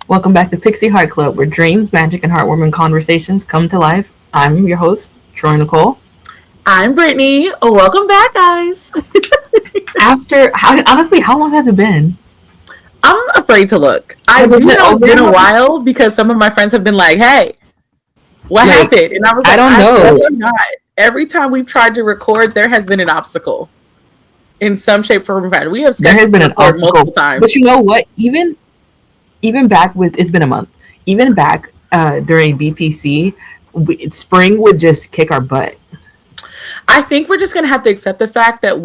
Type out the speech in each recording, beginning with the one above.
Welcome back to Pixie Heart Club, where dreams, magic, and heartwarming conversations come to life. I'm your host, Troy-Nicole. I'm Britney. Welcome back, guys. Honestly, how long has it been? I'm afraid to look. I do know it's been a while because some of my friends have been like, hey, what happened? And I was like, I don't know. Not. Every time we've tried to record, there has been an obstacle in some shape, form, or fashion. We have there has been an obstacle multiple times. But you know what? Even back with, it's been a month, even back during BPC, spring would just kick our butt. I think we're just going to have to accept the fact that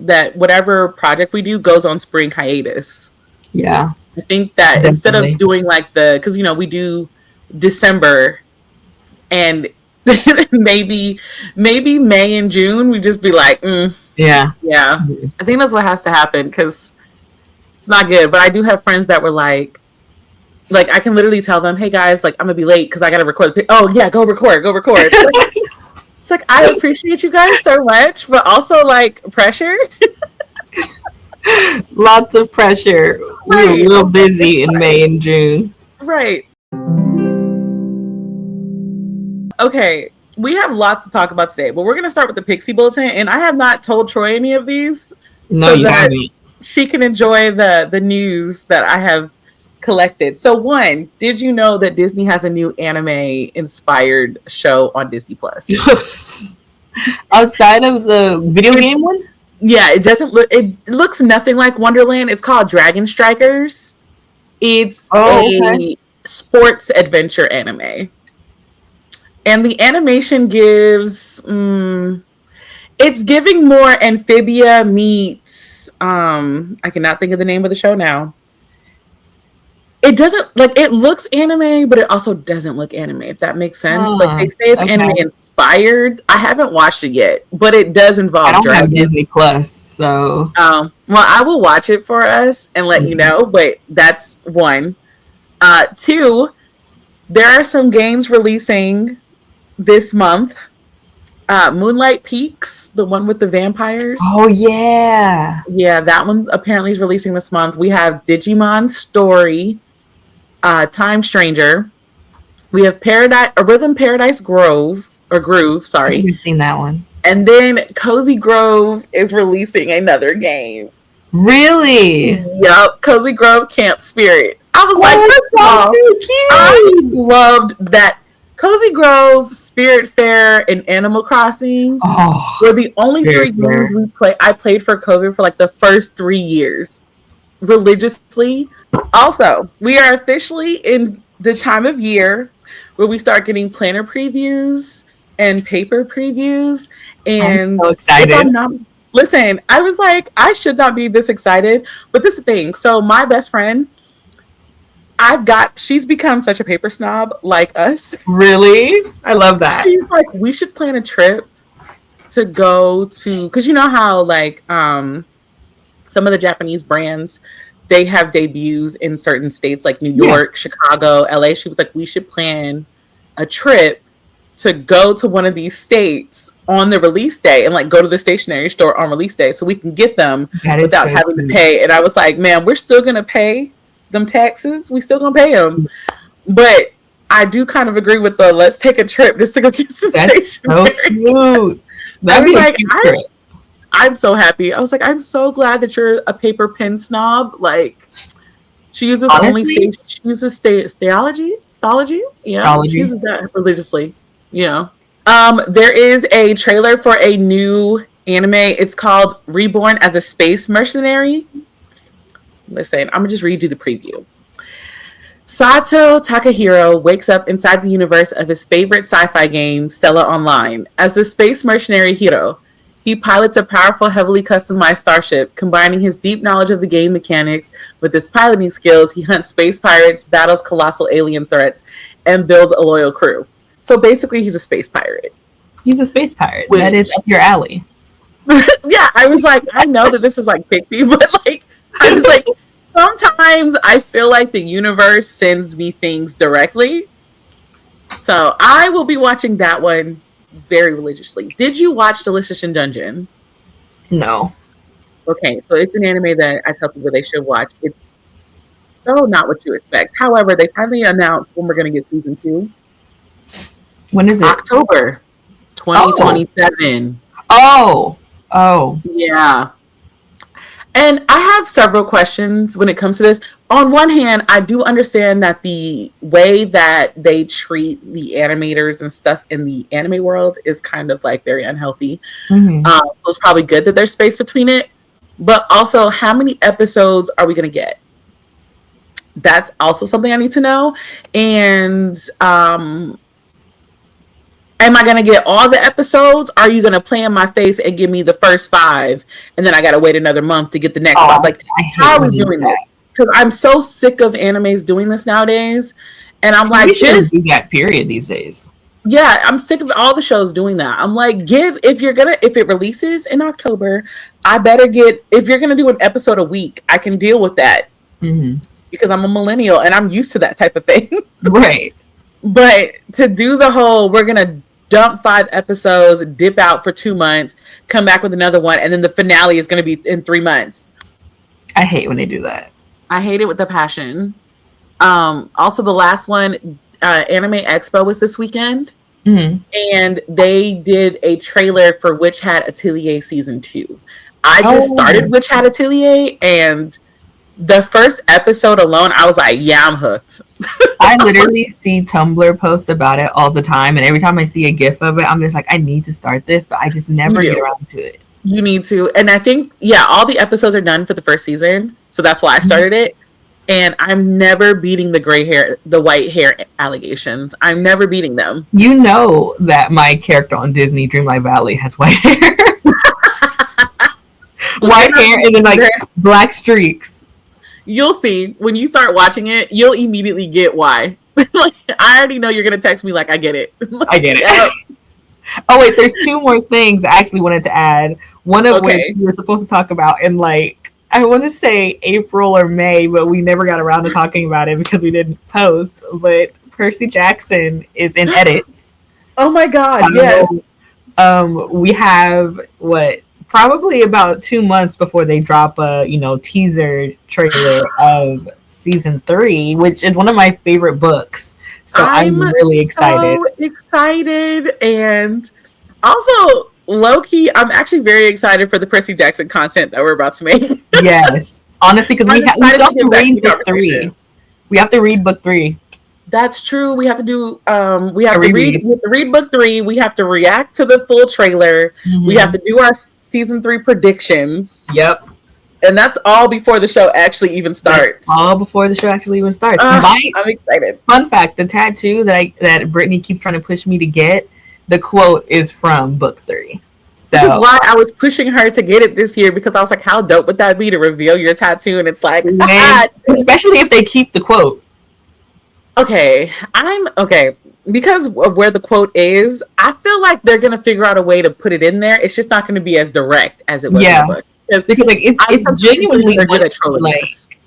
that whatever project we do goes on spring hiatus. Yeah. I think that definitely. Instead of doing because, we do December and maybe May and June, we just be like, Yeah. I think that's what has to happen because it's not good. But I do have friends that were like I can literally tell them, hey guys, I'm gonna be late because I gotta record. Oh yeah, go record. It's like I appreciate you guys so much, but also pressure. Lots of pressure. Right. We were real busy in May and June. Right. Okay, we have lots to talk about today, but we're gonna start with the Pixie bulletin, and I have not told Troy any of these, so that she can enjoy the news that I have collected. So one, did you know that Disney has a new anime inspired show on Disney Plus? Outside of the video game one? Yeah, it looks nothing like Wonderland. It's called Dragon Strikers. It's a sports adventure anime. And the animation gives it's giving more Amphibia meets I cannot think of the name of the show now. It doesn't it looks anime, but it also doesn't look anime, if that makes sense. They say it's anime inspired. I haven't watched it yet, but it does involve I don't dragons. have Disney Plus, so well, I will watch it for us and let you know, but that's one. Two, there are some games releasing this month. Moonlight Peaks, the one with the vampires. Oh yeah. Yeah, that one apparently is releasing this month. We have Digimon Story, Time Stranger. We have Rhythm Paradise Groove. Sorry, I haven't seen that one. And then Cozy Grove is releasing another game. Really? Yup, Cozy Grove Camp Spirit. I was so cute. I loved that. Cozy Grove, Spirit Fair, and Animal Crossing were the only three games I played for COVID for the first 3 years religiously. Also, we are officially in the time of year where we start getting planner previews and paper previews. And I'm so excited. Listen, I was like, I should not be this excited, but this is the thing. So my best friend, she's become such a paper snob like us. Really? I love that. She's like, we should plan a trip to go to, because you know how some of the Japanese brands, they have debuts in certain states like New York, Chicago, LA. She was like, we should plan a trip to go to one of these states on the release day and go to the stationery store on release day so we can get them without having to pay. And I was like, man, we're still going to pay them taxes. We still gonna pay them, but I do kind of agree with the let's take a trip just to go get some stationery. So cute. I'm so happy. I was like, I'm so glad that you're a paper pen snob. She uses she uses stology. Yeah, she uses that religiously. Yeah. There is a trailer for a new anime. It's called Reborn as a Space Mercenary. Listen, I'm going to just read you the preview. Sato Takahiro wakes up inside the universe of his favorite sci-fi game, Stella Online. As the space mercenary hero, he pilots a powerful, heavily customized starship. Combining his deep knowledge of the game mechanics with his piloting skills, he hunts space pirates, battles colossal alien threats, and builds a loyal crew. So basically, he's a space pirate. He's a space pirate. That is up your alley. Yeah, I was like, I know that this is Pixie, but I was like, Sometimes I feel like the universe sends me things directly. So I will be watching that one very religiously. Did you watch Delicious in Dungeon? No. Okay, so it's an anime that I tell people they should watch. It's so not what you expect. However, they finally announced when we're going to get season 2. When is it? October 2027. Oh. Yeah. And I have several questions when it comes to this. On one hand, I do understand that the way that they treat the animators and stuff in the anime world is kind of like very unhealthy. Mm-hmm. So it's probably good that there's space between it. But also, how many episodes are we going to get? That's also something I need to know. And am I going to get all the episodes? Are you going to play in my face and give me the first 5? And then I got to wait another month to get the next 5? Like, how are we doing this? Because I'm so sick of animes doing this nowadays. And I'm like, just do that period these days. Yeah, I'm sick of all the shows doing that. I'm like, if it releases in October, I better if you're going to do an episode a week, I can deal with that. Mm-hmm. Because I'm a millennial and I'm used to that type of thing. Right. But to do the whole, we're going to dump 5 episodes, dip out for 2 months, come back with another one, and then the finale is going to be in 3 months. I hate when they do that. I hate it with a passion. Also, the last one, Anime Expo was this weekend. Mm-hmm. And they did a trailer for Witch Hat Atelier Season 2. I just started Witch Hat Atelier, and the first episode alone, I was like, yeah, I'm hooked. I literally see Tumblr posts about it all the time, and every time I see a GIF of it, I'm just like, I need to start this, but I just never get around to it. You need to. And I think, all the episodes are done for the first season, so that's why I started it. And I'm never beating the white hair allegations. I'm never beating them. You know that my character on Disney, Dreamlight Valley, has white hair. White hair and then like black streaks. You'll see when you start watching it, you'll immediately get why. Like, I already know you're gonna text me like, I get it. I get it. Oh wait, there's 2 more things I actually wanted to add. One of which we were supposed to talk about in like, I want to say April or May, but we never got around to talking about it because we didn't post. But Percy Jackson is in edits. Oh my God! Yes. We have probably about 2 months before they drop a teaser trailer of season 3, which is one of my favorite books. So I'm really excited. So excited, and also low-key, I'm actually very excited for the Percy Jackson content that we're about to make. Yes, honestly, because we still have to read book 3. We have to read book 3. That's true. We have to do. We have to read book 3. We have to react to the full trailer. Mm-hmm. We have to do our season 3 predictions. Yep. And that's all before the show actually even starts. I'm excited. Fun fact: the tattoo that Britney keeps trying to push me to get, the quote is from book 3. So, which is why I was pushing her to get it this year, because I was like, how dope would that be to reveal your tattoo? And it's like, especially if they keep the quote. Okay, because of where the quote is, I feel like they're gonna figure out a way to put it in there. It's just not gonna be as direct as it was in the book. Because like it's genuinely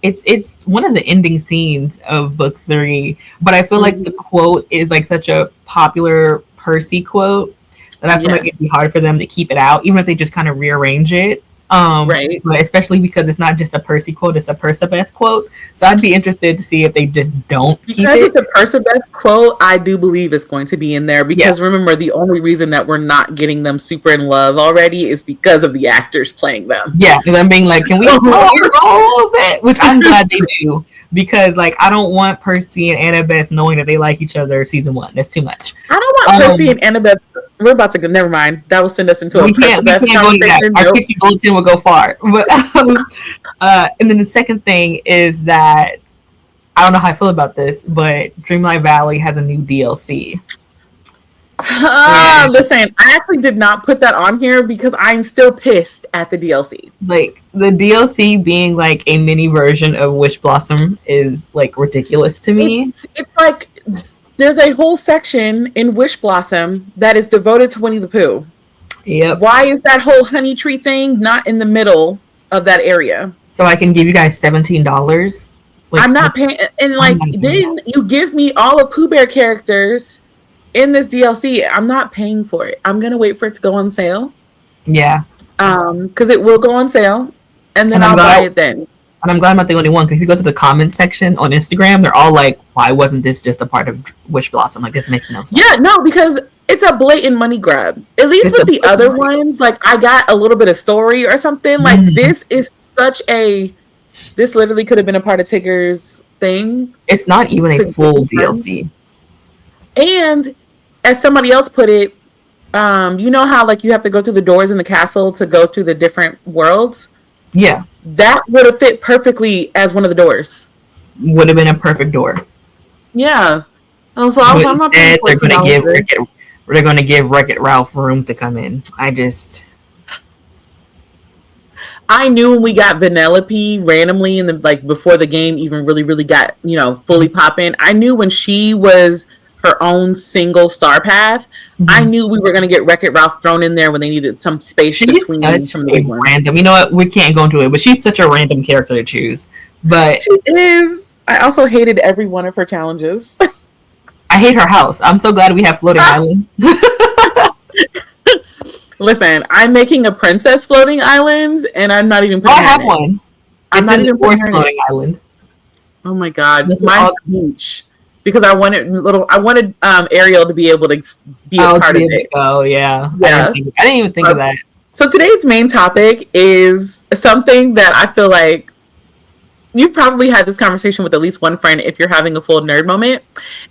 it's one of the ending scenes of book 3, but I feel like the quote is like such a popular Percy quote that I feel like it'd be hard for them to keep it out, even if they just kind of rearrange it. Right. But especially because it's not just a Percy quote, it's a Percabeth quote. So I'd be interested to see if they just don't keep it. Because it's a Percabeth quote, I do believe it's going to be in there. Because remember, the only reason that we're not getting them super in love already is because of the actors playing them. Yeah, and I'm being like, can we roll a little bit? Which I'm glad they do. Because like, I don't want Percy and Annabeth knowing that they like each other season 1. That's too much. I don't want Percy and Annabeth. We're about to go. Never mind. That will send us into we can't go to that. Our Pixie bulletin will go far. But and then the second thing is that I don't know how I feel about this, but Dreamlight Valley has a new DLC. Listen, I actually did not put that on here because I'm still pissed at the DLC. Like, the DLC being like a mini version of Wish Blossom is like ridiculous to me. It's like there's a whole section in Wish Blossom that is devoted to Winnie the Pooh. Yep. Why is that whole honey tree thing not in the middle of that area? so I can give you guys $17. I'm not paying, and like then you give me all of Pooh Bear characters in this DLC. I'm not paying for it. I'm gonna wait for it to go on sale. Yeah. Because it will go on sale, and then I'll buy it then. And I'm glad I'm not the only one, because if you go to the comment section on Instagram, they're all like, why wasn't this just a part of Wish Blossom? Like, this makes no sense. Yeah, no, because it's a blatant money grab. At least with the other ones, like, I got a little bit of story or something. Like, this is such a... This literally could have been a part of Tigger's thing. It's not even a full DLC. And, as somebody else put it, you know how, like, you have to go through the doors in the castle to go to the different worlds? Yeah. That would have fit perfectly as one of the doors. Would have been a perfect door. Yeah. And so I'm not paying they're going to give Wreck-It Ralph room to come in. I knew when we got Vanellope randomly in the like before the game even really got, you know, fully popping. I knew when she was her own single star path, I knew we were going to get Wreck-It Ralph thrown in there when they needed some space between some random. You know what? We can't go into it, but she's such a random character to choose. But she is. I also hated every one of her challenges. I hate her house. I'm so glad we have floating islands. Listen, I'm making a princess floating island, and I'm not even putting I have one. It's in the forest floating island. Oh my god, mine's beach. Because I wanted Ariel to be able to be a part of it. Oh yeah. I didn't even think of that. So today's main topic is something that I feel like you've probably had this conversation with at least one friend if you're having a full nerd moment.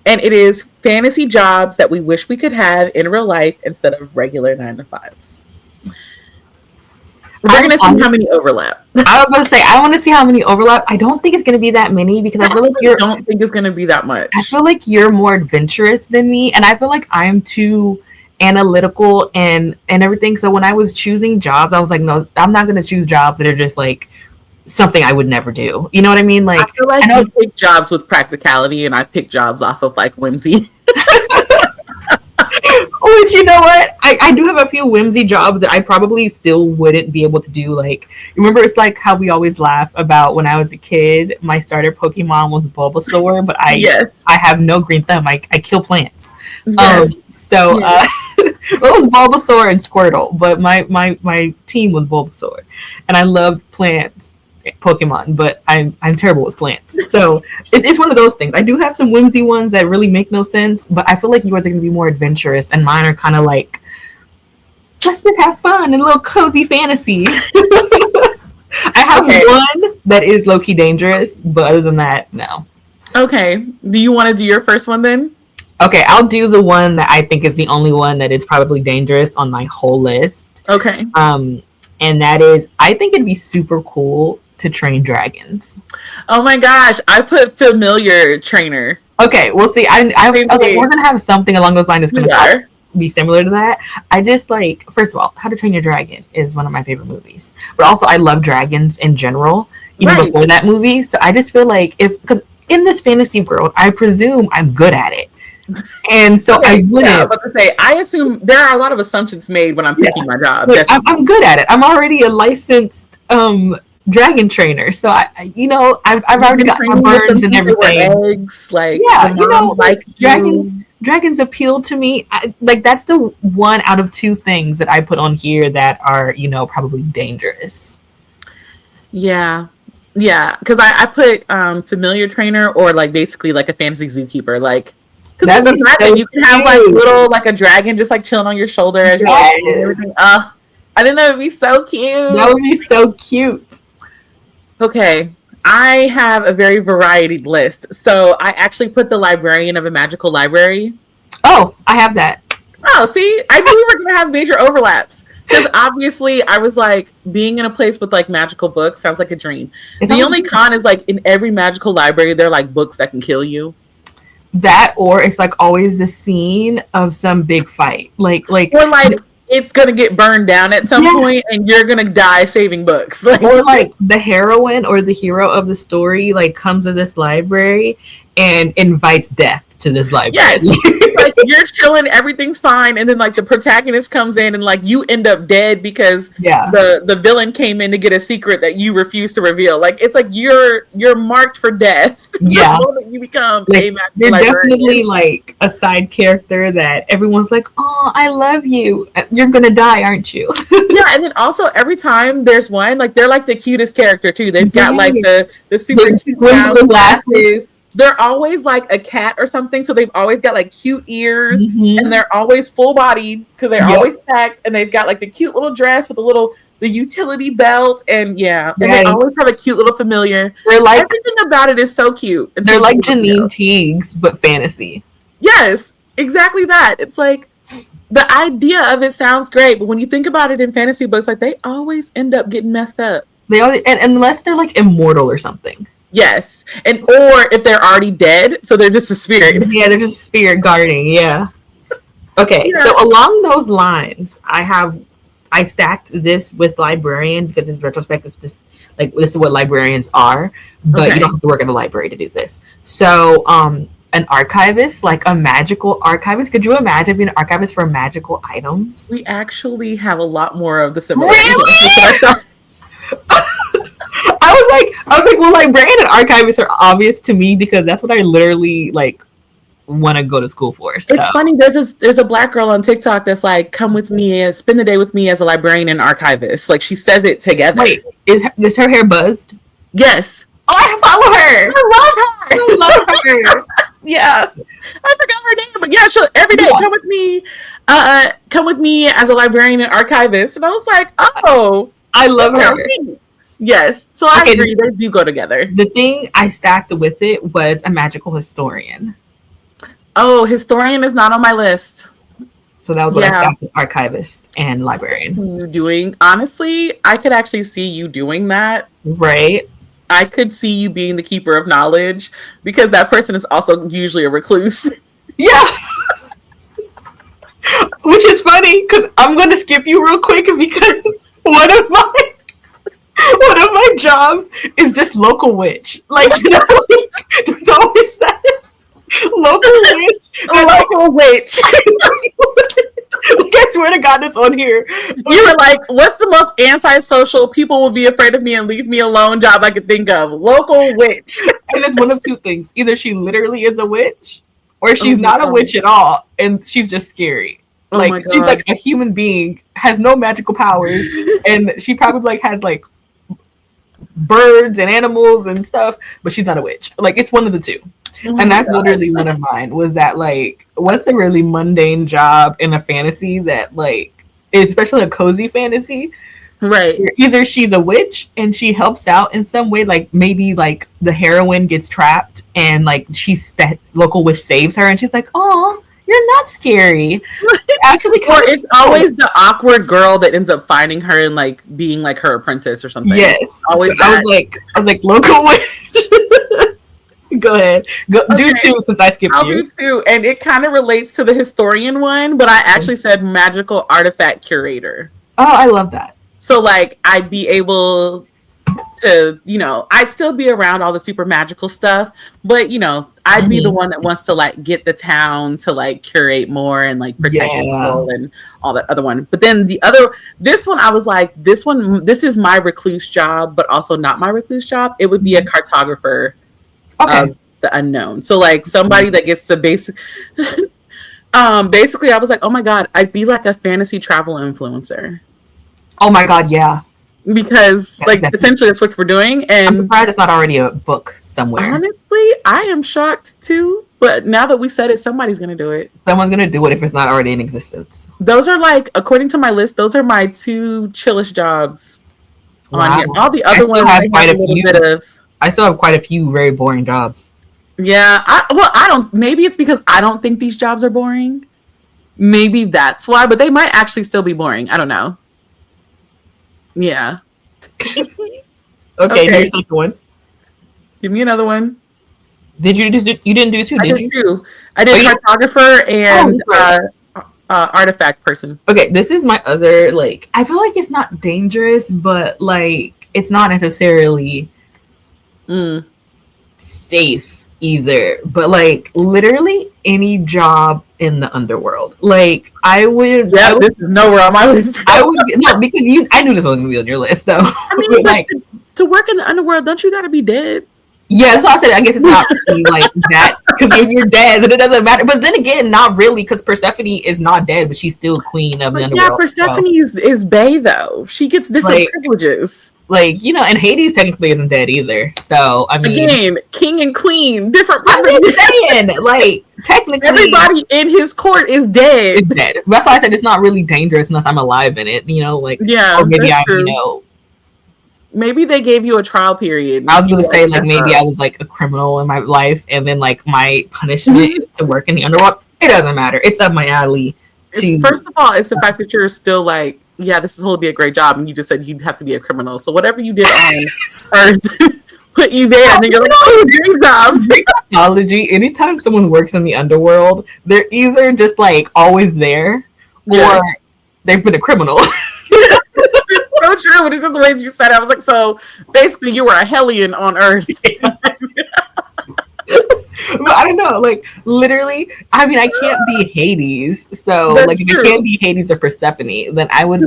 And it is fantasy jobs that we wish we could have in real life instead of regular 9-to-5s. We're going to see how many overlap. I was about to say, I want to see how many overlap. I don't think it's going to be that many because I feel like I don't think it's going to be that much. I feel like you're more adventurous than me, and I feel like I'm too analytical and everything. So when I was choosing jobs, I was like, no, I'm not going to choose jobs that are just like something I would never do. You know what I mean? Like, I feel like you pick jobs with practicality, and I pick jobs off of like whimsy. Which, you know what? I do have a few whimsy jobs that I probably still wouldn't be able to do. Like, remember, it's like how we always laugh about when I was a kid, my starter Pokemon was Bulbasaur, but I have no green thumb. I kill plants. Yes. Well, it was Bulbasaur and Squirtle, but my team was Bulbasaur, and I loved plants. Pokemon, but I'm terrible with plants. So it's one of those things. I do have some whimsy ones that really make no sense, but I feel like yours are going to be more adventurous, and mine are kind of like, let's just have fun and a little cozy fantasy. I have one that is low-key dangerous, but other than that, no. Okay. Do you want to do your first one then? Okay, I'll do the one that I think is the only one that is probably dangerous on my whole list. Okay. And that is, I think it'd be super cool to train dragons. Oh my gosh, I put familiar trainer. Okay, we'll see. Okay, we're gonna have something along those lines that's gonna be similar to that. I just like, first of all, How to Train Your Dragon is one of my favorite movies, but also I love dragons in general. Even before that movie, so I just feel like because in this fantasy world, I presume I'm good at it. And so I wouldn't. Yeah, I was about to say, I assume there are a lot of assumptions made when I'm picking my job. Like, I'm good at it. I'm already a licensed dragon trainer, so I've already got my burns and everything. Eggs, like dragons appeal to me. That's the one out of two things that I put on here that are probably dangerous. Yeah, because I put familiar trainer or like basically like a fantasy zookeeper, like. Because you can have like little like a dragon just like chilling on your shoulder as you're and everything. I think that would be so cute. That would be so cute. Okay, I have a very varied list. So I actually put the librarian of a magical library. Oh, I have that. Oh, see, I knew we were gonna have major overlaps. Because obviously I was like, being in a place with like magical books sounds like a dream. The only con is like in every magical library there are like books that can kill you. That, or it's like always the scene of some big fight, like it's gonna get burned down at some point, and you're gonna die saving books, or like the heroine or the hero of the story like comes to this library and invites death to this library. Yes, like you're chilling, everything's fine, and then like the protagonist comes in and like you end up dead because the villain came in to get a secret that you refuse to reveal. Like it's like you're marked for death. Yeah, the moment you become like, you're definitely like a side character that everyone's like, oh, I love you. You're gonna die, aren't you? Yeah, and then also every time there's one, like they're like the cutest character too. They've got like the super cute glasses. They're always like a cat or something, so they've always got like cute ears, and they're always full bodied because they're always packed, and they've got like the cute little dress with the utility belt, and they always have a cute little familiar. They're like, everything about it is so cute. They're like Janine Teagues, but fantasy. Yes, exactly that. It's like the idea of it sounds great, but when you think about it in fantasy books, like they always end up getting messed up. They always, and unless they're like immortal or something. Yes, and or if they're already dead, so they're just a spirit. Yeah, they're just spirit guarding. Yeah. Okay, so along those lines, I stacked this with librarian because this retrospect is this is what librarians are, but you don't have to work at a library to do this. So, an archivist, like a magical archivist. Could you imagine being an archivist for magical items? We actually have a lot more of the similarities. Really? I was like, well, librarian and archivist are obvious to me because that's what I literally like want to go to school for. So. It's funny. There's a Black girl on TikTok that's like, come with me and spend the day with me as a librarian and archivist. Like she says it together. Wait, is her hair buzzed? Yes. Oh, I follow her. I love her. Yeah. I forgot her name, but yeah, she'll every day come with me as a librarian and archivist. And I was like, oh, I love her. Yes. So I agree, they do go together. The thing I stacked with it was a magical historian. Oh, historian is not on my list. So that was what I stacked with archivist and librarian. Honestly, I could actually see you doing that. Right. I could see you being the keeper of knowledge because that person is also usually a recluse. Yeah. Which is funny because I'm going to skip you real quick because one of my jobs is just local witch. Like, you know, there's always that local witch. Local witch. Like, I swear to God, it's on here. You were like, what's the most antisocial, people will be afraid of me and leave me alone job I could think of? Local witch. And it's one of two things. Either she literally is a witch or she's not a witch at all and she's just scary. Like, she's like a human being, has no magical powers, and she probably like has like birds and animals and stuff, but she's not a witch. Like, it's one of the two. And that's literally one of mine, was that like, what's a really mundane job in a fantasy that like, especially a cozy fantasy, right? Either she's a witch and she helps out in some way, like maybe like the heroine gets trapped and like that local witch saves her and she's like, oh, you're not scary. Actually, or it's always the awkward girl that ends up finding her and like being like her apprentice or something. Yes, always. So I was like local witch. Go ahead. Do two since I skipped I'll do two, and it kind of relates to the historian one, but I actually said magical artifact curator. Oh, I love that. So like I'd be able to, I'd still be around all the super magical stuff, but I'd be the one that wants to like get the town to like curate more and like protect people and all that other one. But then this one I was like, this is my recluse job, but also not my recluse job. It would be a cartographer. Of the unknown. So like somebody that gets to basically I was like, oh my God, I'd be like a fantasy travel influencer. Oh my God, yeah. Because essentially that's what we're doing. And I'm surprised it's not already a book somewhere. Honestly, I am shocked too. But now that we said it, somebody's gonna do it. Someone's gonna do it if it's not already in existence. Those are like, according to my list, those are my two chillish jobs on here. All the other ones have quite a little bit of. I still have quite a few very boring jobs. Yeah, I don't. Maybe it's because I don't think these jobs are boring. Maybe that's why, but they might actually still be boring. I don't know. Yeah. Okay, here's the second one. Give me another one. Did you didn't do two? I did two. I did cartographer and artifact person. Okay, this is my other like. I feel like it's not dangerous, but like it's not necessarily safe either, but like literally any job in the underworld. Like I would. Yeah, this is nowhere on my list. I would no, because I knew this wasn't gonna be on your list though. I mean, like to work in the underworld, don't you got to be dead? Yeah, that's why I said I guess it's not really like that, because if you're dead, then it doesn't matter. But then again, not really, because Persephone is not dead, but she's still queen of the underworld. Yeah, Persephone is Bae though. She gets different privileges. Like, you know, and Hades technically isn't dead either. So I mean, again, king and queen, different privileges. I'm just saying, like technically, everybody in his court is dead. Is dead. That's why I said it's not really dangerous unless I'm alive in it. You know, like or maybe you know. Maybe they gave you a trial period. I was going to say, like, maybe I was, like, a criminal in my life, and then, like, my punishment is to work in the underworld. It doesn't matter. It's up my alley. First of all, it's the fact that you're still, like, yeah, this is going to be a great job, and you just said you'd have to be a criminal. So whatever you did on Earth put you there, and then you're like, oh, great job. Technology, anytime someone works in the underworld, they're either just, like, always there, or they've been a criminal. So true, but it's just the way you said it. I was like, so basically you were a hellion on Earth. But I don't know, like literally, I mean, I can't be Hades, so that's like if it can't be Hades or Persephone, then I would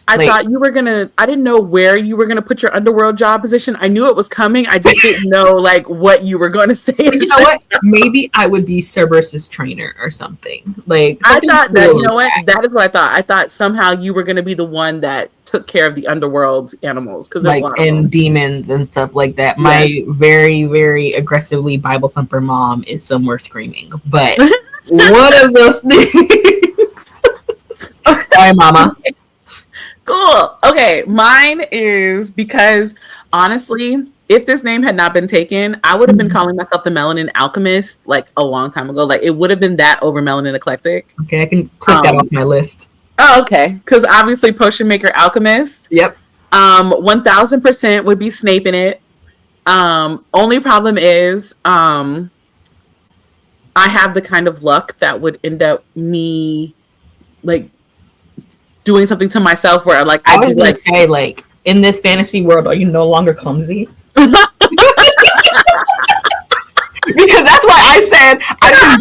I thought you were gonna. I didn't know where you were gonna put your underworld job position. I knew it was coming. I just didn't know like what you were going to say. You know what? Maybe I would be Cerberus's trainer or something. Like I thought that. You know what? That is what I thought. I thought somehow you were going to be the one that took care of the underworld animals, because like and demons and stuff like that. Yes. My very very aggressively Bible thumper mom is somewhere screaming, but one of those things. Sorry, Mama. Cool. Okay, mine is because honestly, if this name had not been taken, I would have been calling myself the Melanin Alchemist like a long time ago. Like it would have been that over Melanin Eclectic. Okay, I can click that off my list. Oh, okay. Because obviously, Potion Maker Alchemist. Yep. 1000% would be Snape in it. Only problem is, I have the kind of luck that would end up me like doing something to myself where like I was gonna say like in this fantasy world, are you no longer clumsy? Because that's why I said I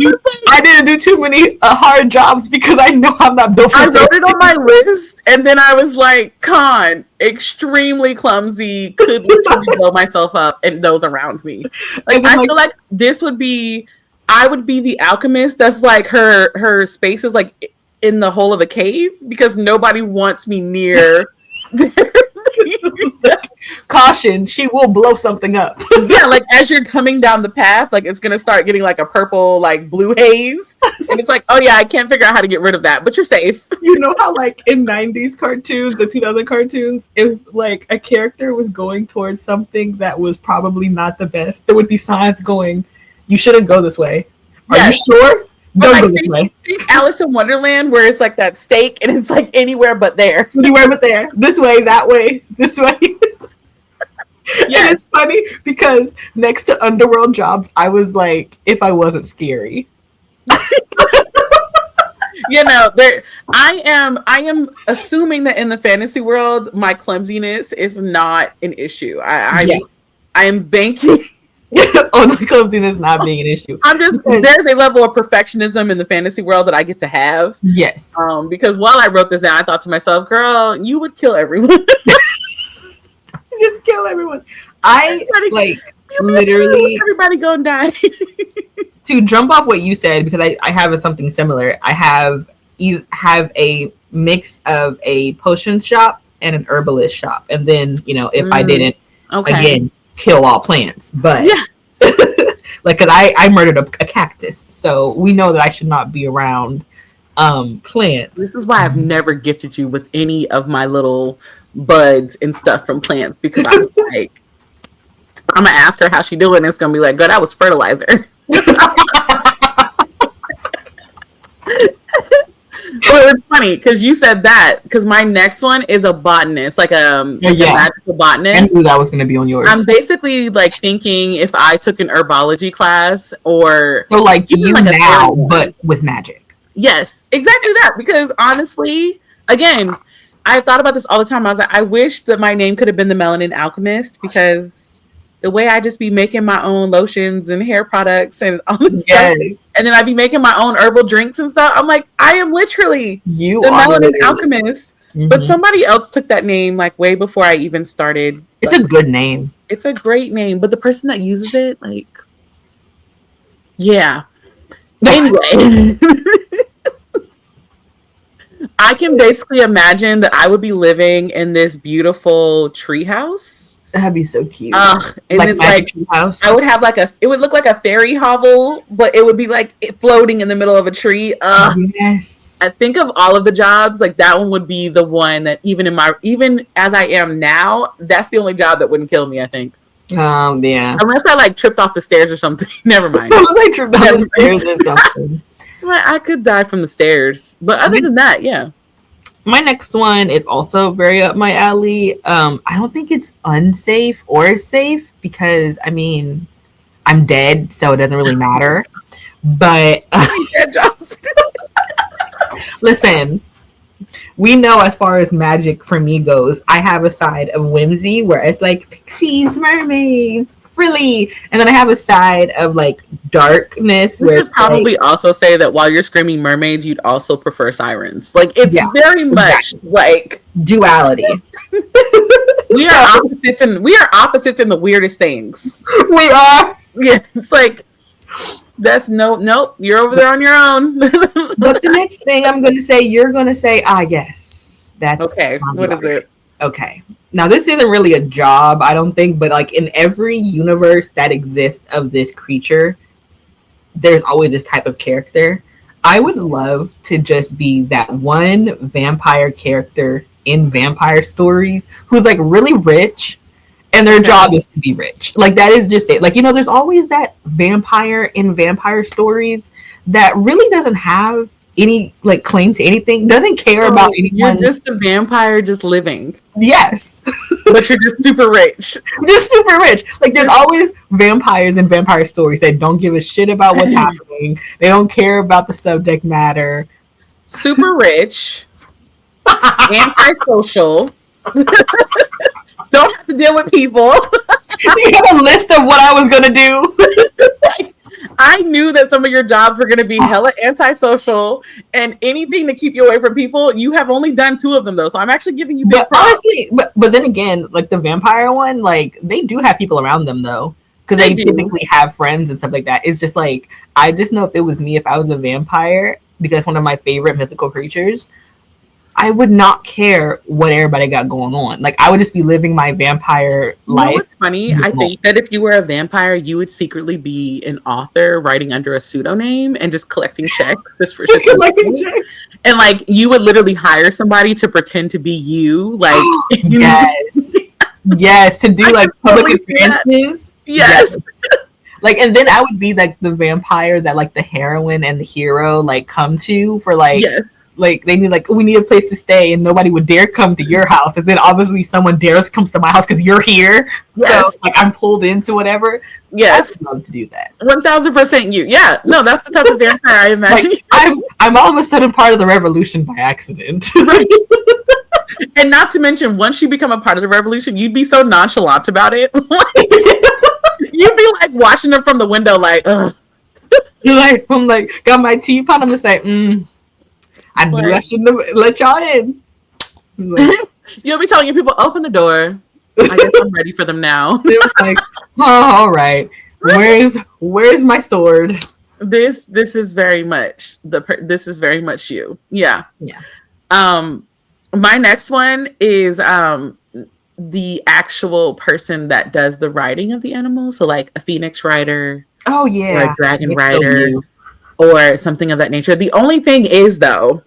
didn't do too many hard jobs, because I know I'm not built for I wrote it on my list, and then I was like, con, extremely clumsy, could literally blow myself up and those around me. Like I feel like this would be, I would be the alchemist that's like her space is like in the hole of a cave, because nobody wants me near there. Caution, she will blow something up. Yeah, like as you're coming down the path, like it's gonna start getting like a purple, like blue haze, and it's like, oh yeah, I can't figure out how to get rid of that, but you're safe. You know how like in 90s cartoons and 2000 cartoons, if like a character was going towards something that was probably not the best, there would be signs going, you shouldn't go this way. Are you sure? Don't go this way. Think Alice in Wonderland, where it's like that stake and it's like anywhere but there. Anywhere but there. This way, that way, this way. Yeah, and it's funny because next to underworld jobs, I was like, if I wasn't scary. You know, I am assuming that in the fantasy world, my clumsiness is not an issue. I am banking. Oh, my clumsiness not being an issue. I'm just, there's a level of perfectionism in the fantasy world that I get to have. Yes. Because while I wrote this down, I thought to myself, girl, you would kill everyone. Just kill everyone. I like literally everybody gonna die. To jump off what you said, because I have something similar. I have a mix of a potion shop and an herbalist shop, and then if I didn't, again, kill all plants. But like, cause I murdered a cactus, so we know that I should not be around plants. This is why I've never gifted you with any of my little buds and stuff from plants, because I was like, I'm gonna ask her how she doing, and it's gonna be like, girl, that was fertilizer. Well, it's funny because you said that, because my next one is a botanist, like a magical botanist. I knew that was going to be on yours. I'm basically like thinking if I took an herbology class, or so like you like now, but with magic. Yes, exactly that. Because honestly, again, I thought about this all the time. I was like, I wish that my name could have been the Melanin Alchemist, because the way I just be making my own lotions and hair products and all this stuff. And then I'd be making my own herbal drinks and stuff. I'm like, I am literally the Melanin Alchemist. Mm-hmm. But somebody else took that name like way before I even started. It's a good name. It's a great name. But the person that uses it, like, yeah. Anyway. I can basically imagine that I would be living in this beautiful treehouse. That'd be so cute. And like it's like house. I would have like it would look like a fairy hovel, but it would be like floating in the middle of a tree. Yes. I think of all of the jobs, like that one would be the one that even as I am now, that's the only job that wouldn't kill me, I think. Yeah. Unless I like tripped off the stairs or something. Never mind. I tripped off the stairs or something. I could die from the stairs, but other than that, yeah. My next one is also very up my alley. I don't think it's unsafe or safe because, I mean, I'm dead, so it doesn't really matter. But listen, we know as far as magic for me goes, I have a side of whimsy where it's like pixies, mermaids, frilly, and then I have a side of like darkness where it's probably like, also say that while you're screaming mermaids, you'd also prefer sirens. Like it's very much like duality. we are opposites in the weirdest things. We are. Yeah, it's like that's nope. You're over there on your own. But the next thing I'm going to say, you're going to say, yes, that's okay. What is it? Okay. Now, this isn't really a job, I don't think, but like in every universe that exists of this creature, there's always this type of character. I would love to just be that one vampire character in vampire stories who's like really rich and their job is to be rich. Like that is just it. Like, you know, there's always that vampire in vampire stories that really doesn't have any like claim to anything, doesn't care about anyone. You're just a vampire just living. Yes. But you're just super rich. Just super rich. Like there's always vampires in vampire stories that don't give a shit about what's happening. They don't care about the subject matter. Super rich. Antisocial. Don't have to deal with people. You have a list of what I was gonna do. I knew that some of your jobs were going to be hella antisocial and anything to keep you away from people. You have only done 2 of them though, so I'm actually giving you big props. Honestly, but then again, like the vampire one, like they do have people around them though, because they typically have friends and stuff like that. It's just like I just know if it was me, if I was a vampire, because one of my favorite mythical creatures, I would not care what everybody got going on. Like I would just be living my vampire life. You know what's funny? I think that if you were a vampire, you would secretly be an author writing under a pseudonym and just collecting checks just for collecting checks. And like you would literally hire somebody to pretend to be you. Like yes, to do like public appearances. Yes. Like, and then I would be like the vampire that like the heroine and the hero like come to for like. Yes. Like they need like we need a place to stay and nobody would dare come to your house and then obviously someone comes to my house because you're here. Yes. So like I'm pulled into whatever. Yes, I'd love to do that. 1000% you. Yeah, no, that's the type of vampire I imagine. Like, I'm all of a sudden part of the revolution by accident. Right. And not to mention, once you become a part of the revolution, you'd be so nonchalant about it. You'd be like watching them from the window, like, ugh. You're like, I'm like, got my teapot. I'm gonna say, I knew I shouldn't have let y'all in. Like, you'll be telling your people, open the door. I guess I'm ready for them now. It was like, oh, all right. Where's my sword? This is very much this is very much you. Yeah. Yeah. My next one is the actual person that does the writing of the animals. So like a phoenix rider. Oh yeah. Or a dragon rider. Or something of that nature. The only thing is, though,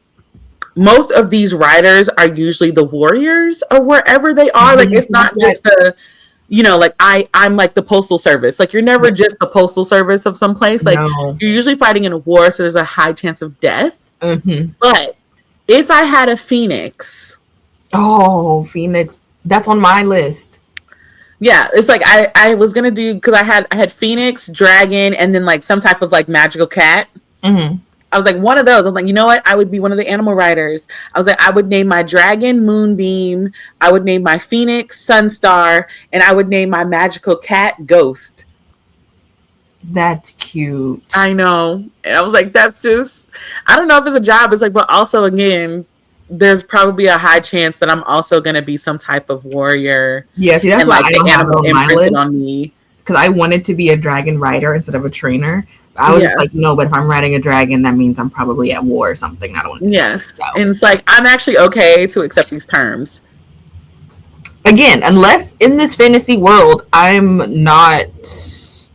most of these riders are usually the warriors or wherever they are. Like, it's not just like I'm like the postal service. Like, you're never just the postal service of some place. Like, you're usually fighting in a war, so there's a high chance of death. Mm-hmm. But if I had a phoenix. Oh, phoenix. That's on my list. Yeah, it's like I was gonna do because I had phoenix, dragon, and then like some type of like magical cat. Mm-hmm. I was like, one of those. I'm like, you know what? I would be one of the animal riders. I was like, I would name my dragon Moonbeam. I would name my phoenix Sunstar, and I would name my magical cat Ghost. That's cute. I know. And I was like, that's just, I don't know if it's a job. It's like, but also again, there's probably a high chance that I'm also going to be some type of warrior. Yeah, see, that's and why like I the don't have animal it on my imprinted list. on me. Because I wanted to be a dragon rider instead of a trainer. I was just like, no, but if I'm riding a dragon, that means I'm probably at war or something. I don't want to. Yes. So. And it's like, I'm actually okay to accept these terms. Again, unless in this fantasy world, I'm not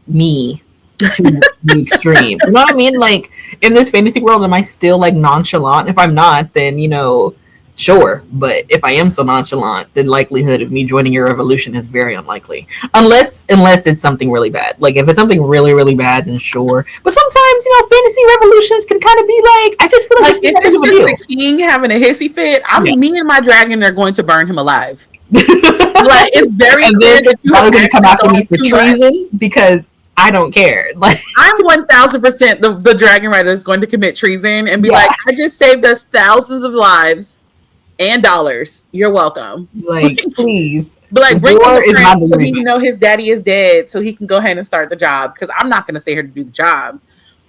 me to the extreme. You know what I mean? Like, in this fantasy world, am I still like nonchalant? If I'm not, then, you know, sure. But if I am so nonchalant, the likelihood of me joining your revolution is very unlikely. Unless it's something really bad. Like, if it's something really, really bad, then sure. But sometimes, you know, fantasy revolutions can kind of be like, I just feel like if it's just the king having a hissy fit, me and my dragon are going to burn him alive. Like, it's very clear that you're going to come after me for treason because I don't care. Like, I'm 1000% the dragon rider is going to commit treason and be like, I just saved us thousands of lives and dollars. You're welcome. Like, please. But like, bring him a friend so he can know his daddy is dead, so he can go ahead and start the job. Because I'm not going to stay here to do the job,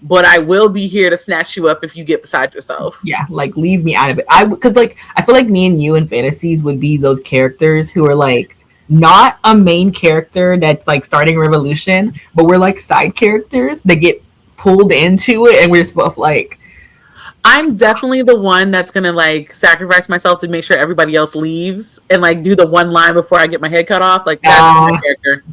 but I will be here to snatch you up if you get beside yourself. Yeah, like, leave me out of it. Because like, I feel like me and you in fantasies would be those characters who are like not a main character that's like starting a revolution, but we're like side characters that get pulled into it, and we're just both like, I'm definitely the one that's gonna like sacrifice myself to make sure everybody else leaves and like do the one line before I get my head cut off. Like, that's my character.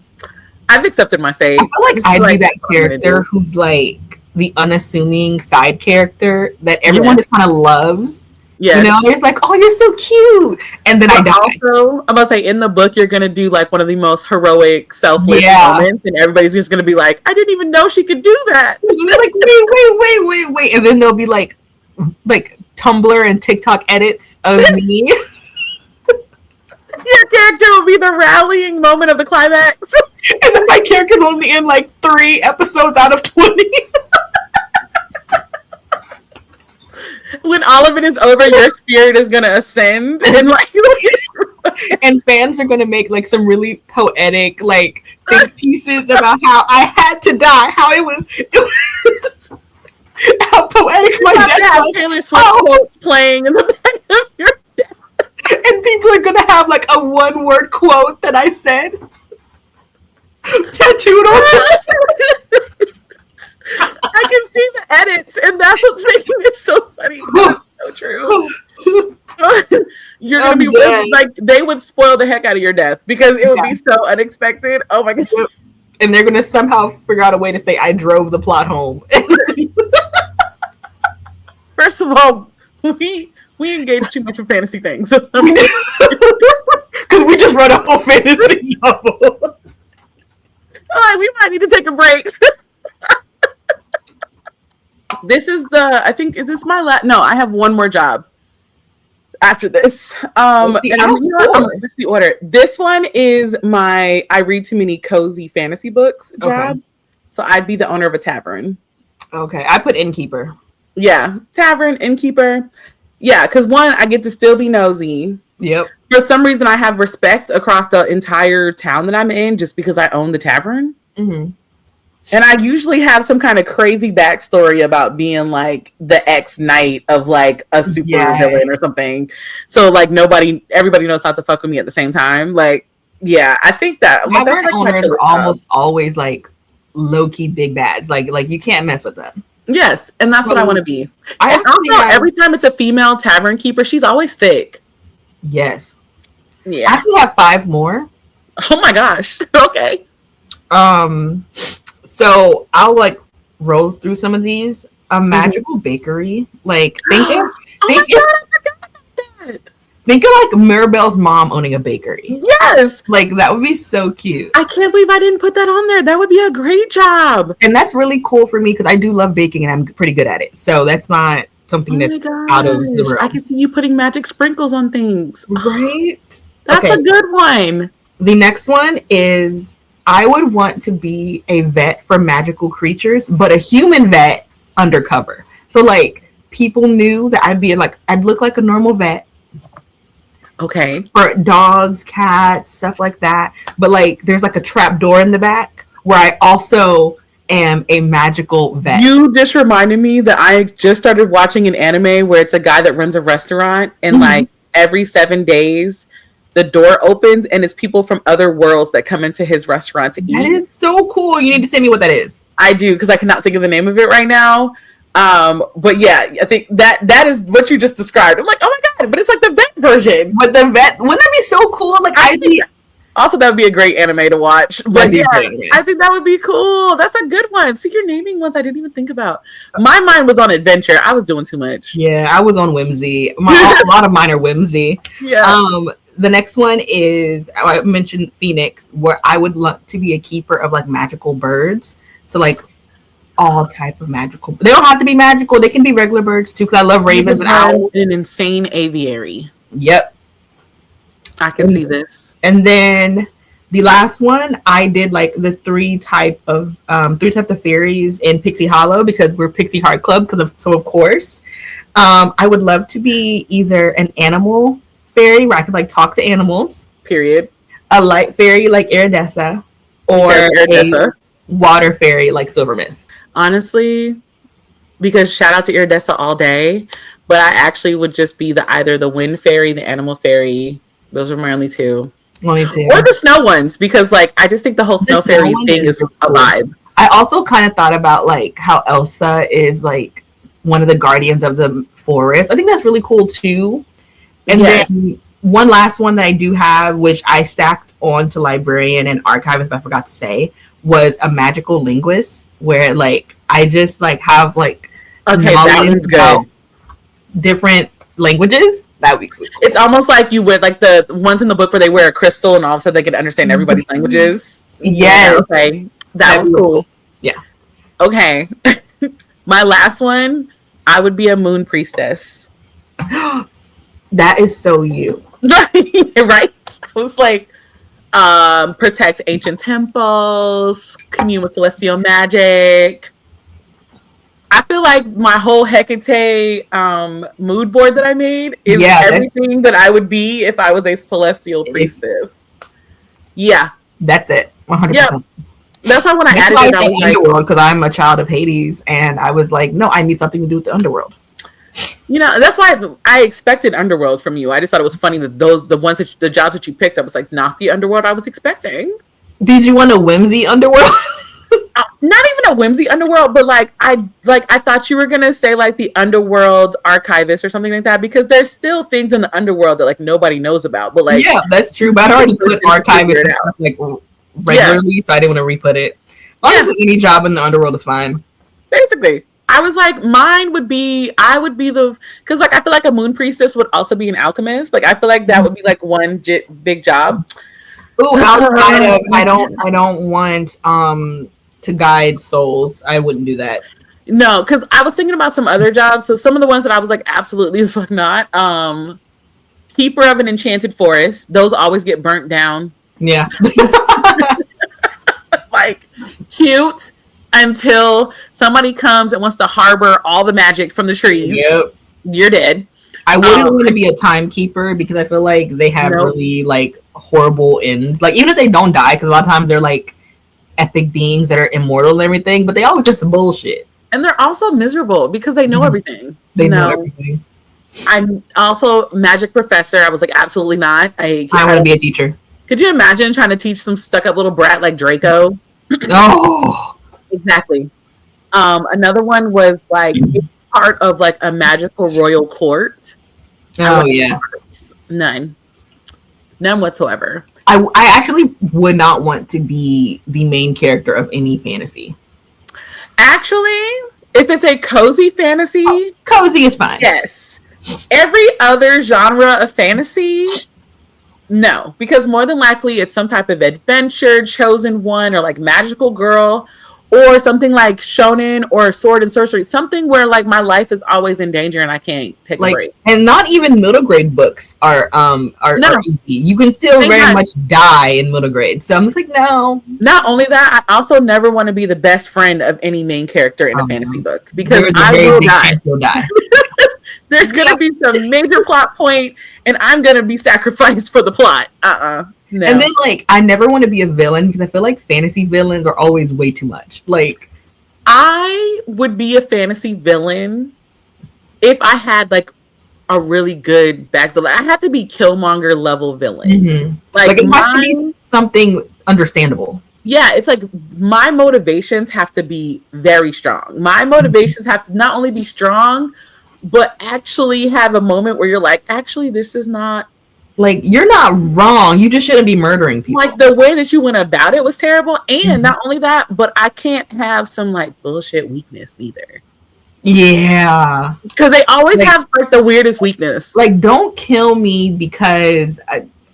I've accepted my fate. I feel like I'd be that character who's like the unassuming side character that everyone just kind of loves. Yes. You know, they're like, oh, you're so cute. And then I die. Also, I'm about to say, in the book, you're going to do like one of the most heroic, selfless moments. And everybody's just going to be like, I didn't even know she could do that. And they're like, wait. And then they'll be like Tumblr and TikTok edits of me. Your character will be the rallying moment of the climax. And then my character's only in like 3 episodes out of 20. When all of it is over, your spirit is gonna ascend, and like, and fans are gonna make like some really poetic like think pieces about how I had to die, how it was how poetic my death was. Taylor Swift quotes playing in the back of your death, and people are gonna have like a 1-word quote that I said tattooed on. I can see the edits, and that's what's making it so funny. That's so true. You're gonna be like, they would spoil the heck out of your death because it would be so unexpected. Oh my god! And they're gonna somehow figure out a way to say I drove the plot home. First of all, we engage too much in fantasy things because we just wrote a whole fantasy novel. All right, we might need to take a break. This is is this my last? No, I have one more job after this. And I'm switch the order. This one is my I read too many cozy fantasy books job. Okay. So I'd be the owner of a tavern. Okay, I put innkeeper. Yeah, tavern, innkeeper. Yeah, because one, I get to still be nosy. Yep. For some reason, I have respect across the entire town that I'm in just because I own the tavern. Mm-hmm. And I usually have some kind of crazy backstory about being like the ex-knight of like a super villain or something. So like everybody knows not to fuck with me at the same time. Like, yeah, I think that tavern owners are almost always like low-key big bads. Like you can't mess with them. Yes, and that's what I want to be. And also, every time it's a female tavern keeper, she's always thick. Yes. Yeah. I actually have 5 more. Oh my gosh. Okay. So I'll like roll through some of these. A magical bakery. Like think of like Mirabelle's mom owning a bakery. Yes. Like that would be so cute. I can't believe I didn't put that on there. That would be a great job. And that's really cool for me because I do love baking and I'm pretty good at it. So that's not something that's out of the realm. I can see you putting magic sprinkles on things. Right? That's a good one. The next one is I would want to be a vet for magical creatures, but a human vet undercover. So like people knew that I'd look like a normal vet. Okay. For dogs, cats, stuff like that. But like there's like a trap door in the back where I also am a magical vet. You just reminded me that I just started watching an anime where it's a guy that runs a restaurant and like every 7 days the door opens and it's people from other worlds that come into his restaurant to eat. That is so cool. You need to send me what that is. I do, because I cannot think of the name of it right now. But yeah, I think that is what you just described. I'm like, oh my god, but it's like the vet version. But the vet, wouldn't that be so cool? Like also, that would be a great anime to watch. But yeah, I think that would be cool. That's a good one. So you're naming ones I didn't even think about. My mind was on adventure. I was doing too much. Yeah, I was on whimsy. A lot of mine are whimsy. Yeah. The next one is, I mentioned Phoenix, where I would love to be a keeper of like magical birds. So like all type of magical. They don't have to be magical. They can be regular birds too, because I love ravens and owls. An insane aviary. Yep. I can see this. And then the last one, I did like the three types of fairies in Pixie Hollow, because we're Pixie Heart Club. So of course, I would love to be either an animal fairy where I could like talk to animals. Period. A light fairy like Iridessa, or a water fairy like Silver Mist. Honestly, because shout out to Iridessa all day, but I actually would just be either the wind fairy, the animal fairy. Those are my only two. Only two. Or the snow ones, because like I just think the whole snow fairy thing is a vibe. I also kind of thought about like how Elsa is like one of the guardians of the forest. I think that's really cool too. And then one last one that I do have, which I stacked on to librarian and archivist, but I forgot to say, was a magical linguist, where like I just like have like that one's good. Different languages. That would be cool. It's almost like you would like the ones in the book where they wear a crystal and all of a sudden they can understand everybody's languages. Yes. Okay. That was cool. Yeah. Okay. My last one, I would be a moon priestess. That is so you. Right? I was like, protect ancient temples, commune with celestial magic. I feel like my whole Hecate mood board that I made is everything that I would be if I was a celestial priestess. Yeah. That's it. 100%. Yep. That's why when I added it, I was like, underworld, because I'm a child of Hades, and I was like, no, I need something to do with the underworld. You know, that's why I expected underworld from you. I just thought it was funny that the jobs that you picked, I was like, not the underworld I was expecting. Did you want a whimsy underworld? Not even a whimsy underworld, but I thought you were gonna say like the underworld archivist or something like that, because there's still things in the underworld that like nobody knows about. But like, yeah, that's true. But I already put archivist like regularly, so I didn't want to re-put it. Honestly, any job in the underworld is fine. Basically, I was like, I would be because like I feel like a moon priestess would also be an alchemist. Like I feel like that would be like one big job. Ooh, outside of I don't want to guide souls. I wouldn't do that. No, because I was thinking about some other jobs. So some of the ones that I was like, absolutely the fuck not. Keeper of an enchanted forest. Those always get burnt down. Yeah. Like cute until somebody comes and wants to harbor all the magic from the trees. Yep. You're dead. I wouldn't want to be a timekeeper, because I feel like they have really like horrible ends. Like even if they don't die, because a lot of times they're like epic beings that are immortal and everything, but they always just bullshit. And they're also miserable because they know everything. They know everything. I'm also magic professor. I was like, absolutely not. I want to be a teacher. Could you imagine trying to teach some stuck-up little brat like Draco? No. Exactly. Another one was like part of like a magical royal court. Oh yeah. None whatsoever. I actually would not want to be the main character of any fantasy. Actually, if it's a cozy fantasy, cozy is fine. Yes. Every other genre of fantasy, no, because more than likely it's some type of adventure, chosen one, or like magical girl, or something like shonen or sword and sorcery, something where like my life is always in danger and I can't take a break. And not even middle grade books are easy. You can still much die in middle grade. So I'm just like, no. Not only that, I also never want to be the best friend of any main character in a fantasy book, because I will die. There's gonna be some major plot point and I'm gonna be sacrificed for the plot. No. And then, like, I never want to be a villain because I feel like fantasy villains are always way too much. Like, I would be a fantasy villain if I had, like, a really good backstory. I have to be Killmonger level villain. Mm-hmm. Like it has to be something understandable. Yeah, it's like my motivations have to be very strong. My motivations have to not only be strong, but actually have a moment where you're like, actually, this is not... Like, you're not wrong. You just shouldn't be murdering people. Like, the way that you went about it was terrible. And not only that, but I can't have some, like, bullshit weakness either. Yeah. Because they always have, like, the weirdest weakness. Like, don't kill me because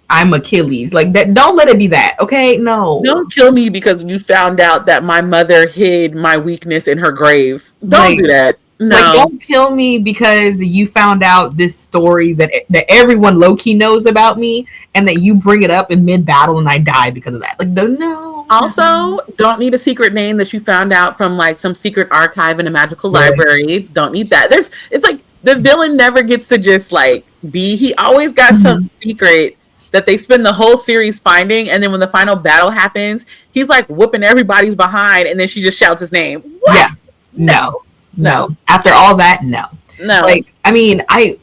I'm Achilles. Like, that. Don't let it be that, okay? No. Don't kill me because you found out that my mother hid my weakness in her grave. Don't do that. No. Like, don't kill me because you found out this story that everyone low-key knows about me, and that you bring it up in mid-battle and I die because of that. Like, no. Also, don't need a secret name that you found out from, like, some secret archive in a magical library. Don't need that. It's like, the villain never gets to just, like, be. He always got some secret that they spend the whole series finding, and then when the final battle happens, he's, like, whooping everybody's behind, and then she just shouts his name. What? Yeah. No. After all that, no. Like, I mean, I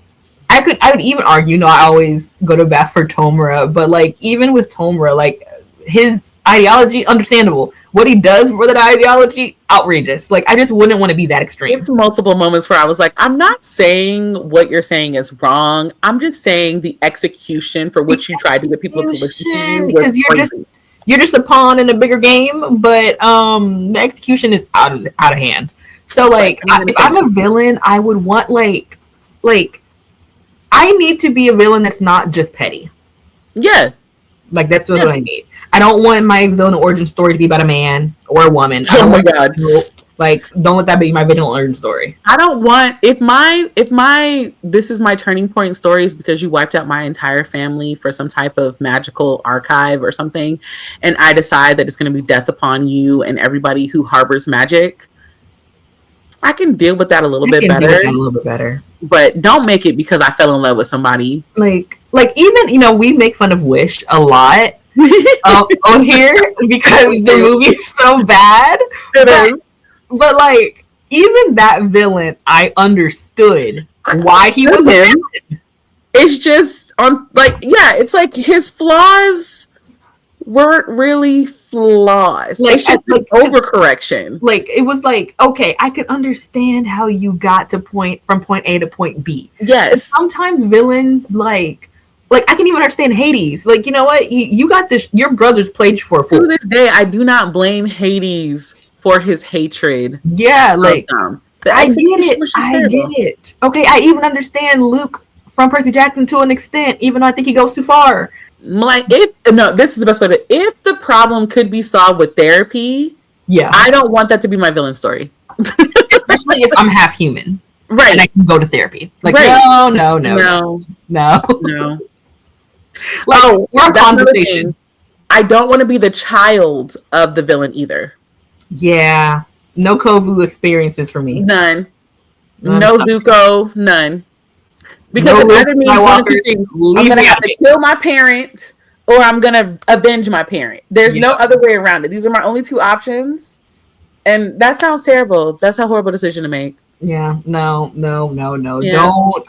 would even argue, I always go to bat for Tomura, but, like, even with Tomura, like, his ideology, understandable. What he does for that ideology, outrageous. Like, I just wouldn't want to be that extreme. It's multiple moments where I was like, I'm not saying what you're saying is wrong. I'm just saying the execution for which you tried to get people to listen to you was because you're just a pawn in a bigger game, but the execution is out of hand. So, like, if I'm a villain, I would want, like, I need to be a villain that's not just petty. Yeah. Like, that's what I need. I don't want my villain origin story to be about a man or a woman. Oh my God. Like, don't let that be my villain origin story. I don't want, if my this is my turning point stories because you wiped out my entire family for some type of magical archive or something, and I decide that it's going to be death upon you and everybody who harbors magic, I can deal with that a little bit better. But don't make it because I fell in love with somebody. Like even, we make fun of Wish a lot on here because the movie is so bad. But like, even that villain, I understood why he was a villain. It's just it's like his flaws weren't really flaws. Like, it's just like overcorrection. Like, it was like, okay, I could understand how you got from point A to point B. Yes. But sometimes villains, like I can even understand Hades. Like, you know what? You got this. Your brothers played you for a fool. To this day, I do not blame Hades for his hatred. Yeah, like, I get it. Okay, I even understand Luke from Percy Jackson to an extent, even though I think he goes too far. Like, this is the best way to, if the problem could be solved with therapy, I don't want that to be my villain story. Especially if I'm half human. Right. And I can go to therapy. Like, no. Like, we're a conversation. I don't want to be the child of the villain either. Yeah. No Kovu experiences for me. None. No Zuko. None. Because it either means one of two things. I'm going to have to kill my parent or I'm going to avenge my parent. There's no other way around it. These are my only two options. And that sounds terrible. That's a horrible decision to make. Yeah. No. Yeah. Don't.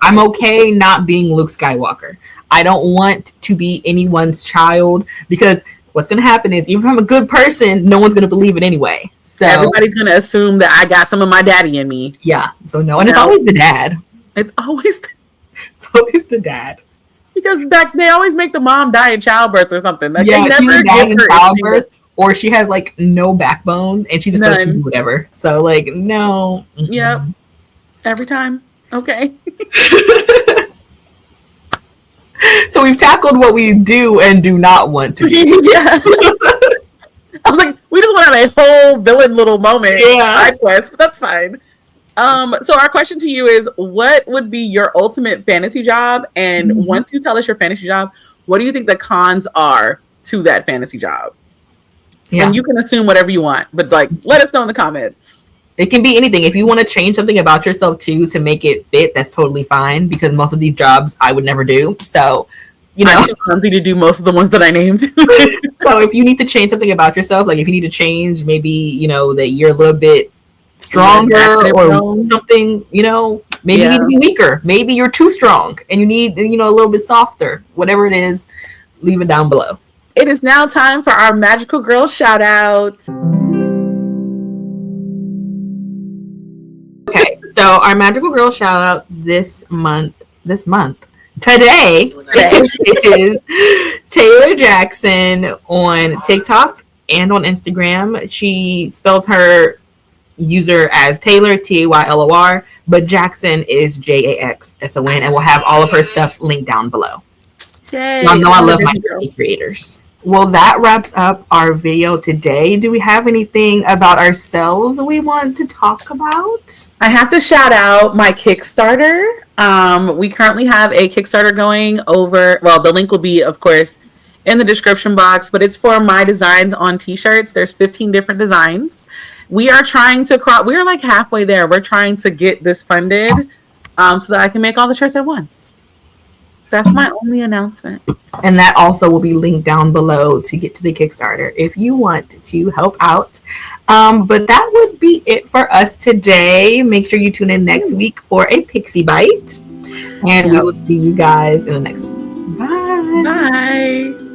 I'm okay not being Luke Skywalker. I don't want to be anyone's child because what's going to happen is even if I'm a good person, no one's going to believe it anyway. So everybody's going to assume that I got some of my daddy in me. Yeah. So no. And it's always the dad. It's always the dad. Because they always make the mom die in childbirth or something. Like, yeah, she died in childbirth, or she has like no backbone and she just does whatever. So like, no. Mm-mm. Yep. Every time. Okay. So we've tackled what we do and do not want to do. Yeah. I was like, We just went on a whole villain little moment. Yeah. Side quest, but that's fine. So our question to you is, what would be your ultimate fantasy job? And once you tell us your fantasy job, what do you think the cons are to that fantasy job? Yeah. And you can assume whatever you want, but like, let us know in the comments. It can be anything. If you want to change something about yourself too to make it fit, that's totally fine, because most of these jobs I would never do. So, you know, I'm too clumsy to do most of the ones that I named. So if you need to change something about yourself, like if you need to change maybe, you know, that you're a little bit stronger or something, you know, maybe you need to be weaker. Maybe you're too strong and you need, you know, a little bit softer. Whatever it is, leave it down below. It is now time for our magical girl shout out. Okay, so our magical girl shout out today is Taylor Jackson on TikTok and on Instagram. She spells her user as Taylor, Taylor, but Jackson is Jaxson, and we'll have all of her stuff linked down below. Yay. Y'all know I love my creators. Well, that wraps up our video today. Do we have anything about ourselves we want to talk about? I have to shout out my Kickstarter. We currently have a Kickstarter going over, well, the link will be, of course, in the description box, but it's for my designs on t-shirts. There's 15 different designs. We are trying to we're like halfway there. We're trying to get this funded so that I can make all the shirts at once. That's my only announcement. And that also will be linked down below to get to the Kickstarter if you want to help out. But that would be it for us today. Make sure you tune in next week for a Pixie Bite. And we will see you guys in the next one. Bye. Bye.